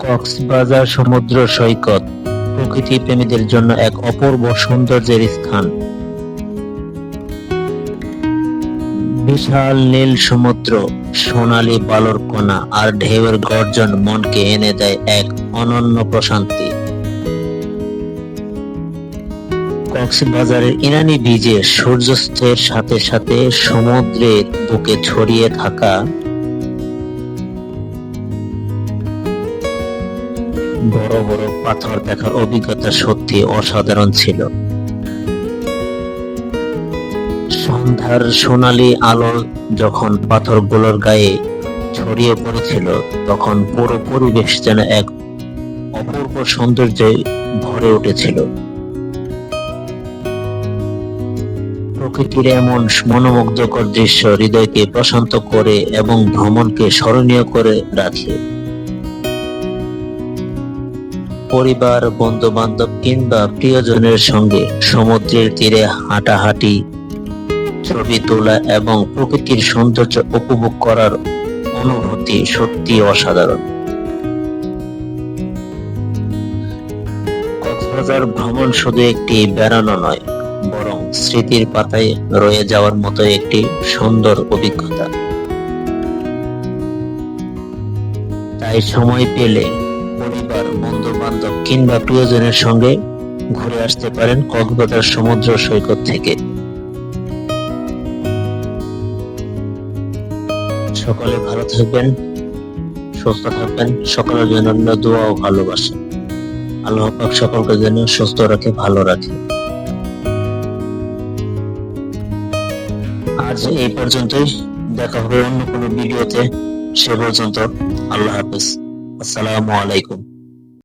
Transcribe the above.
কক্সবাজার সমুদ্র সৈকত প্রকৃতি প্রেমীদের জন্য এক অপূর্ব সৌন্দর্যের স্থান। বিশাল নীল সমুদ্র, সোনালী বালুর কণা আর ঢেউয়ের গর্জন মনকে এনে দেয় এক অনন্য প্রশান্তি। কক্সবাজারের ইনানি বিচে সূর্যাস্তের সাথে সাথে সমুদ্রের বুকে ছড়িয়ে থাকা বড় বড় পাথর দেখার অভিজ্ঞতা সত্যি অসাধারণ ছিল। সন্ধ্যার সোনালী আলো যখন পাথরগুলোর গায়ে ছড়িয়ে পড়েছিল, তখন পুরো পরিবেশ যেন এক অপূর্ব সৌন্দর্যে ভরে উঠেছিল। প্রকৃতির এমন মনোমুগ্ধকর দৃশ্য হৃদয়কে প্রশান্ত করে এবং ভ্রমণকে স্মরণীয় করে রাখে। পরিবার, বন্ধু বান্ধব কিংবা প্রিয়জনের সঙ্গে সমুদ্রের তীরে হাঁটাহাঁটি, ছবি তোলা এবং প্রকৃতির সৌন্দর্য উপভোগ করার অনুভূতি সত্যি অসাধারণ। কক্সবাজার ভ্রমণ শুধু একটি বেড়ানো নয়, বরং স্মৃতির পাতায় রয়ে যাওয়ার মতো একটি সুন্দর অভিজ্ঞতা। তাই সময় পেলে পরিবার, বন্ধু বান্ধব কিংবা প্রিয়জনের সঙ্গে ঘুরে আসতে পারেন কক্সবাজার সমুদ্র সৈকত থেকে। সকলে ভালো থাকবেন, সুস্থ থাকবেন। সকলের জন্য দোয়া ও ভালোবাসা। আল্লাহ পাক সকলকে যেন সুস্থ রাখে, ভালো রাখে। আজ এই পর্যন্তই, দেখা হবে অন্য কোনো ভিডিওতে। সে পর্যন্ত আল্লাহ হাফেজ। আসসালামু আলাইকুম।